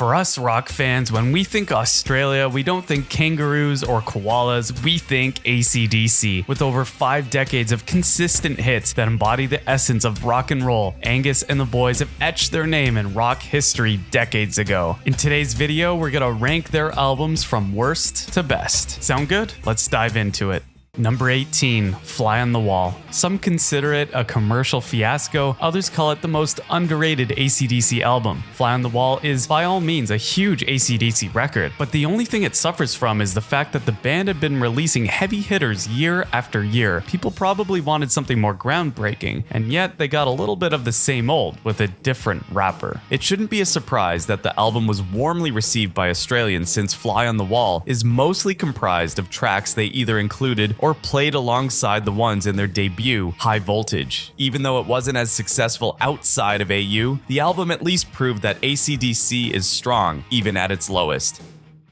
For us rock fans, when we think Australia, we don't think kangaroos or koalas, we think AC/DC. With over 5 decades of consistent hits that embody the essence of rock and roll, Angus and the boys have etched their name in rock history decades ago. In today's video, we're gonna rank their albums from worst to best. Sound good? Let's dive into it. Number 18, Fly on the Wall. Some consider it a commercial fiasco, others call it the most underrated AC/DC album. Fly on the Wall is by all means a huge AC/DC record, but the only thing it suffers from is the fact that the band had been releasing heavy hitters year after year. People probably wanted something more groundbreaking, and yet they got a little bit of the same old with a different rapper. It shouldn't be a surprise that the album was warmly received by Australians, since Fly on the Wall is mostly comprised of tracks they either included or played alongside the ones in their debut, High Voltage. Even though it wasn't as successful outside of AU, the album at least proved that AC/DC is strong, even at its lowest.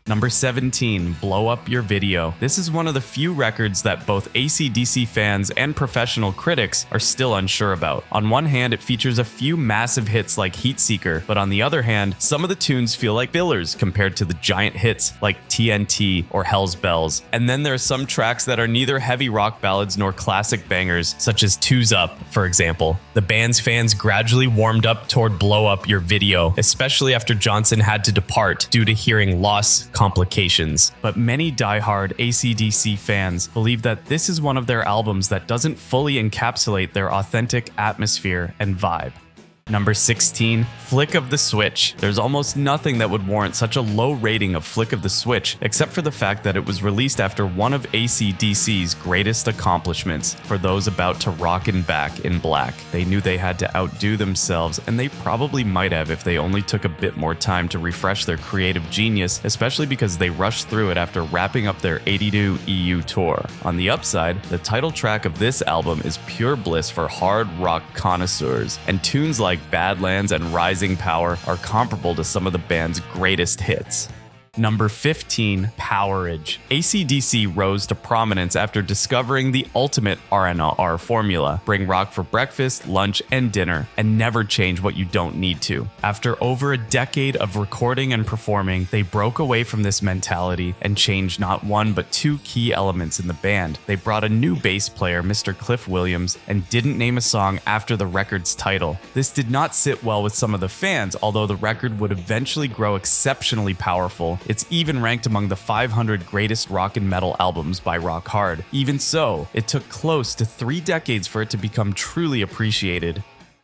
Number 17, Blow Up Your Video. This is one of the few records that both AC/DC fans and professional critics are still unsure about. On one hand, it features a few massive hits like Heatseeker, but on the other hand, some of the tunes feel like fillers compared to the giant hits like TNT or Hell's Bells. And then there are some tracks that are neither heavy rock ballads nor classic bangers, such as Two's Up, for example. The band's fans gradually warmed up toward Blow Up Your Video, especially after Johnson had to depart due to hearing loss complications. But many diehard AC/DC fans believe that this is one of their albums that doesn't fully encapsulate their authentic atmosphere and vibe. Number 16, Flick of the Switch. There's almost nothing that would warrant such a low rating of Flick of the Switch, except for the fact that it was released after one of AC/DC's greatest accomplishments. For those about to rockin' back in black, they knew they had to outdo themselves, and they probably might have if they only took a bit more time to refresh their creative genius, especially because they rushed through it after wrapping up their 82 EU tour. On the upside, the title track of this album is pure bliss for hard rock connoisseurs, and tunes like Badlands and Rising Power are comparable to some of the band's greatest hits. Number 15, Powerage. AC/DC rose to prominence after discovering the ultimate R&R formula: bring rock for breakfast, lunch, and dinner, and never change what you don't need to. After over a decade of recording and performing, they broke away from this mentality and changed not one but 2 key elements in the band. They brought a new bass player, Mr. Cliff Williams, and didn't name a song after the record's title. This did not sit well with some of the fans, although the record would eventually grow exceptionally powerful. It's even ranked among the 500 greatest rock and metal albums by Rock Hard. Even so, it took close to 3 decades for it to become truly appreciated.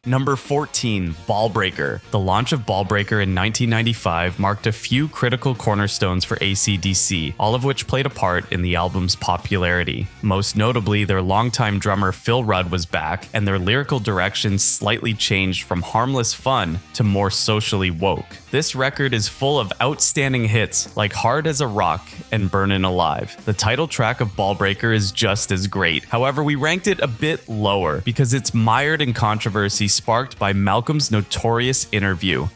Number 14, Ballbreaker. The launch of Ballbreaker in 1995 marked a few critical cornerstones for AC/DC, all of which played a part in the album's popularity. Most notably, their longtime drummer Phil Rudd was back, and their lyrical direction slightly changed from harmless fun to more socially woke. This record is full of outstanding hits like Hard as a Rock and Burnin' Alive. The title track of Ballbreaker is just as great. However, we ranked it a bit lower because it's mired in controversy sparked by Malcolm's notorious interview.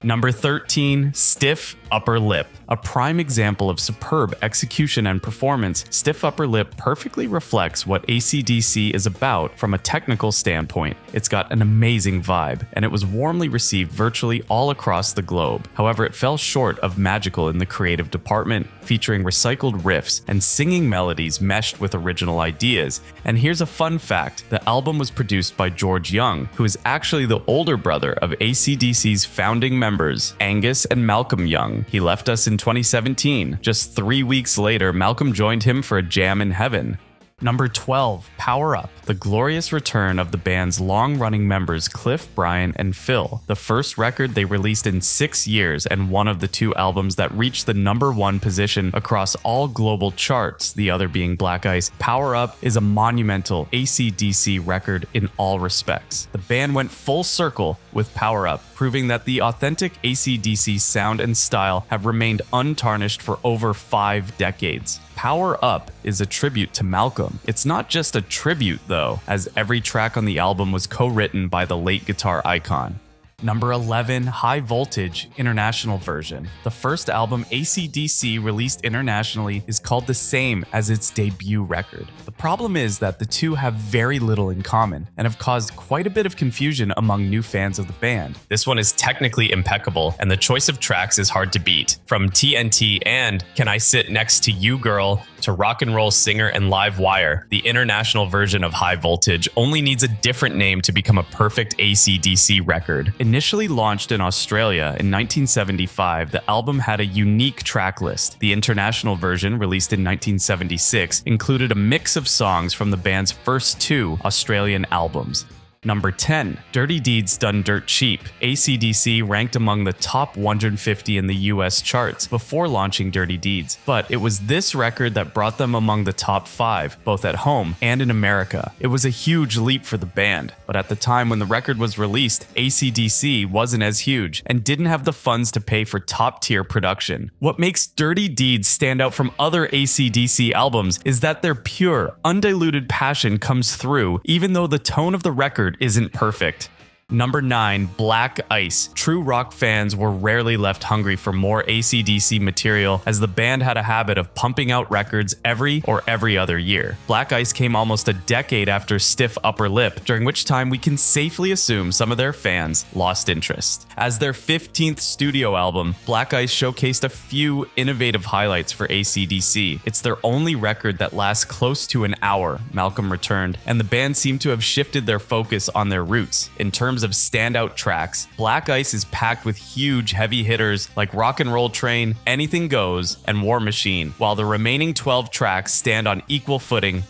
Number 13, Stiff Upper Lip. A prime example of superb execution and performance, Stiff Upper Lip perfectly reflects what AC/DC is about from a technical standpoint. It's got an amazing vibe, and it was warmly received virtually all across the globe. However, it fell short of magical in the creative department, featuring recycled riffs and singing melodies meshed with original ideas. And here's a fun fact: the album was produced by George Young, who is actually the older brother of AC/DC's founding members, Angus and Malcolm Young. He left us in 2017. Just 3 weeks later, Malcolm joined him for a jam in heaven. Number 12, Power Up. The glorious return of the band's long-running members Cliff, Brian, and Phil. The first record they released in 6 years, and one of the 2 albums that reached the number 1 position across all global charts, the other being Black Ice. Power Up is a monumental AC/DC record in all respects. The band went full circle with Power Up, proving that the authentic AC/DC sound and style have remained untarnished for over 5 decades. Power Up is a tribute to Malcolm. It's not just a tribute though, as every track on the album was co-written by the late guitar icon. Number 11, High Voltage International Version. The first album AC/DC released internationally is called the same as its debut record. The problem is that the two have very little in common and have caused quite a bit of confusion among new fans of the band. This one is technically impeccable, and the choice of tracks is hard to beat. From TNT and Can I Sit Next to You Girl to Rock and Roll Singer and Live Wire, the international version of High Voltage only needs a different name to become a perfect AC/DC record. Initially launched in Australia in 1975, the album had a unique track list. The international version, released in 1976, included a mix of songs from the band's first two Australian albums. Number 10, Dirty Deeds Done Dirt Cheap. AC/DC ranked among the top 150 in the US charts before launching Dirty Deeds, but it was this record that brought them among the top 5, both at home and in America. It was a huge leap for the band, but at the time when the record was released, AC/DC wasn't as huge and didn't have the funds to pay for top-tier production. What makes Dirty Deeds stand out from other AC/DC albums is that their pure, undiluted passion comes through, even though the tone of the record isn't perfect. Number 9, Black Ice. True rock fans were rarely left hungry for more AC/DC material, as the band had a habit of pumping out records every other year. Black Ice came almost a decade after Stiff Upper Lip, during which time we can safely assume some of their fans lost interest. As their 15th studio album, Black Ice showcased a few innovative highlights for AC/DC. It's their only record that lasts close to an hour, Malcolm returned, and the band seemed to have shifted their focus on their roots. In terms of standout tracks, Black Ice is packed with huge heavy hitters like Rock and Roll Train, Anything Goes, and War Machine, while the remaining 12 tracks stand on equal footing.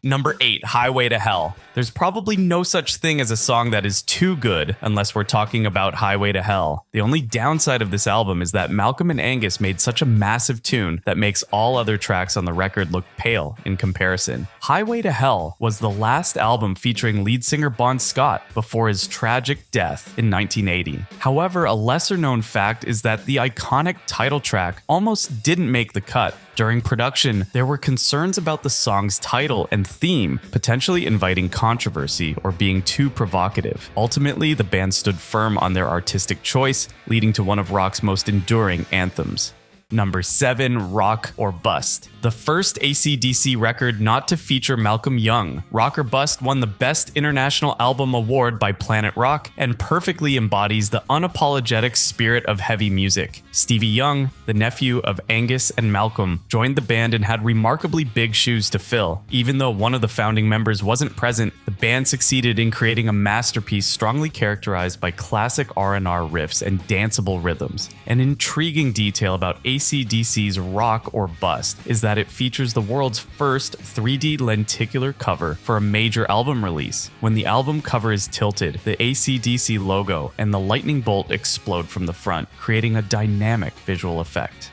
Number 8, Highway to Hell. There's probably no such thing as a song that is too good unless we're talking about Highway to Hell. The only downside of this album is that Malcolm and Angus made such a massive tune that makes all other tracks on the record look pale in comparison. Highway to Hell was the last album featuring lead singer Bon Scott before his tragic death in 1980. However, a lesser known fact is that the iconic title track almost didn't make the cut. During production, there were concerns about the song's title and theme, potentially inviting controversy or being too provocative. Ultimately, the band stood firm on their artistic choice, leading to one of rock's most enduring anthems. Number 7, Rock or Bust. The first AC/DC record not to feature Malcolm Young, Rock or Bust won the Best International Album Award by Planet Rock and perfectly embodies the unapologetic spirit of heavy music. Stevie Young, the nephew of Angus and Malcolm, joined the band and had remarkably big shoes to fill. Even though one of the founding members wasn't present, the band succeeded in creating a masterpiece strongly characterized by classic R&R riffs and danceable rhythms. An intriguing detail about AC/DC's Rock or Bust is that it features the world's first 3D lenticular cover for a major album release. When the album cover is tilted, the AC/DC logo and the lightning bolt explode from the front, creating a dynamic visual effect.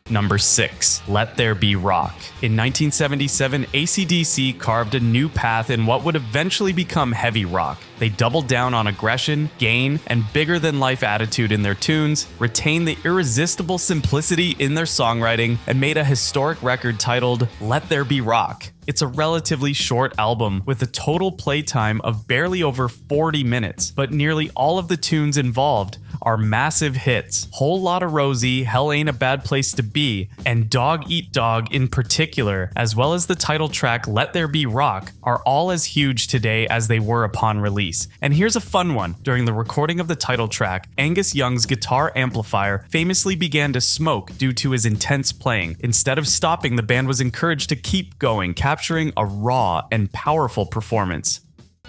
Number 6, Let There Be Rock. In 1977, AC/DC carved a new path in what would eventually become heavy rock. They doubled down on aggression, gain, and bigger-than-life attitude in their tunes, retained the irresistible simplicity in their songwriting, and made a historic record titled Let There Be Rock. It's a relatively short album with a total playtime of barely over 40 minutes, but nearly all of the tunes involved are massive hits. Whole Lotta Rosie, Hell Ain't a Bad Place to Be, and Dog Eat Dog in particular, as well as the title track Let There Be Rock, are all as huge today as they were upon release. And here's a fun one. During the recording of the title track, Angus Young's guitar amplifier famously began to smoke due to his intense playing. Instead of stopping, the band was encouraged to keep going, capturing a raw and powerful performance.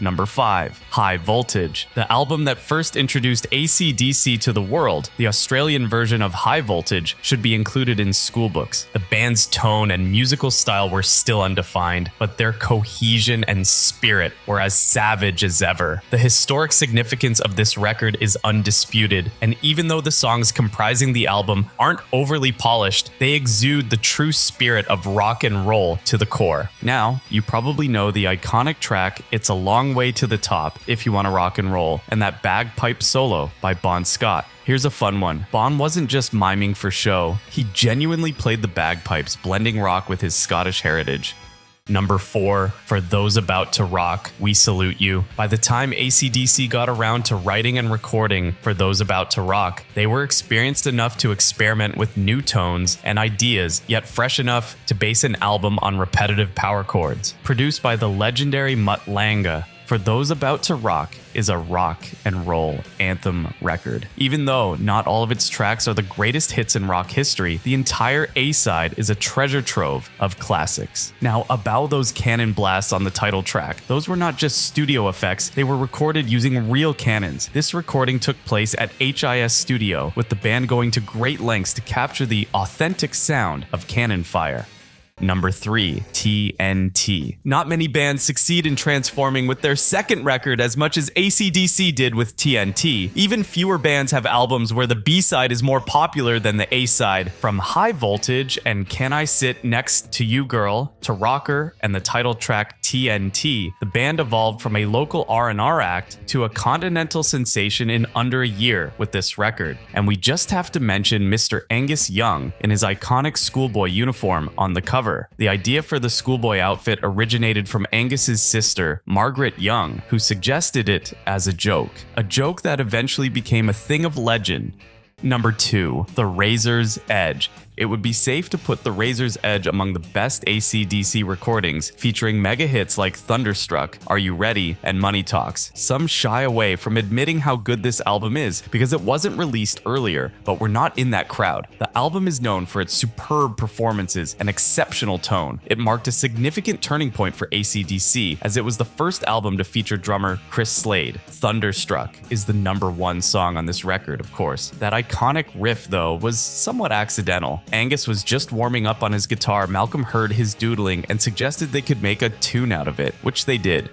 Number 5, High Voltage. The album that first introduced AC/DC to the world, the Australian version of High Voltage, should be included in schoolbooks. The band's tone and musical style were still undefined, but their cohesion and spirit were as savage as ever. The historic significance of this record is undisputed, and even though the songs comprising the album aren't overly polished, they exude the true spirit of rock and roll to the core. Now, you probably know the iconic track It's a Long Way to the Top If You Want to Rock and Roll, and that bagpipe solo by Bon Scott. Here's a fun one. Bon wasn't just miming for show, he genuinely played the bagpipes, blending rock with his Scottish heritage. Number 4, For Those About to Rock, We Salute You. By the time AC/DC got around to writing and recording For Those About to Rock, they were experienced enough to experiment with new tones and ideas, yet fresh enough to base an album on repetitive power chords. Produced by the legendary Mutt Lange, For Those About to Rock is a rock and roll anthem record. Even though not all of its tracks are the greatest hits in rock history, the entire A-side is a treasure trove of classics. Now, about those cannon blasts on the title track, those were not just studio effects, they were recorded using real cannons. This recording took place at HIS Studio, with the band going to great lengths to capture the authentic sound of cannon fire. Number 3, TNT. Not many bands succeed in transforming with their second record as much as AC/DC did with TNT. Even fewer bands have albums where the B-side is more popular than the A-side. From High Voltage and Can I Sit Next to You Girl to Rocker and the title track TNT, the band evolved from a local R&R act to a continental sensation in under a year with this record. And we just have to mention Mr. Angus Young in his iconic schoolboy uniform on the cover. The idea for the schoolboy outfit originated from Angus's sister, Margaret Young, who suggested it as a joke that eventually became a thing of legend. Number 2, The Razor's Edge. It would be safe to put The Razor's Edge among the best AC/DC recordings, featuring mega hits like Thunderstruck, Are You Ready, and Money Talks. Some shy away from admitting how good this album is because it wasn't released earlier, but we're not in that crowd. The album is known for its superb performances and exceptional tone. It marked a significant turning point for AC/DC, as it was the first album to feature drummer Chris Slade. Thunderstruck is the number 1 song on this record, of course. That iconic riff, though, was somewhat accidental. Angus was just warming up on his guitar. Malcolm heard his doodling and suggested they could make a tune out of it, which they did.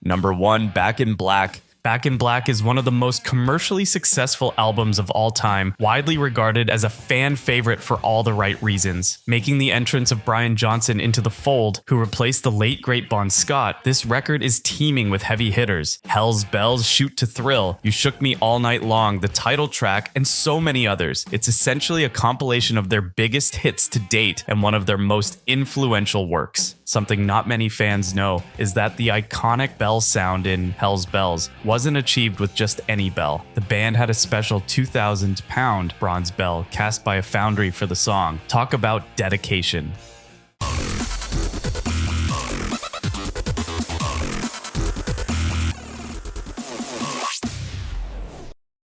Number 1, Back in Black. Back in Black is one of the most commercially successful albums of all time, widely regarded as a fan favorite for all the right reasons. Making the entrance of Brian Johnson into the fold, who replaced the late great Bon Scott, this record is teeming with heavy hitters. Hell's Bells, Shoot to Thrill, You Shook Me All Night Long, the title track, and so many others. It's essentially a compilation of their biggest hits to date and one of their most influential works. Something not many fans know is that the iconic bell sound in Hell's Bells wasn't achieved with just any bell. The band had a special 2,000-pound bronze bell cast by a foundry for the song. Talk about dedication.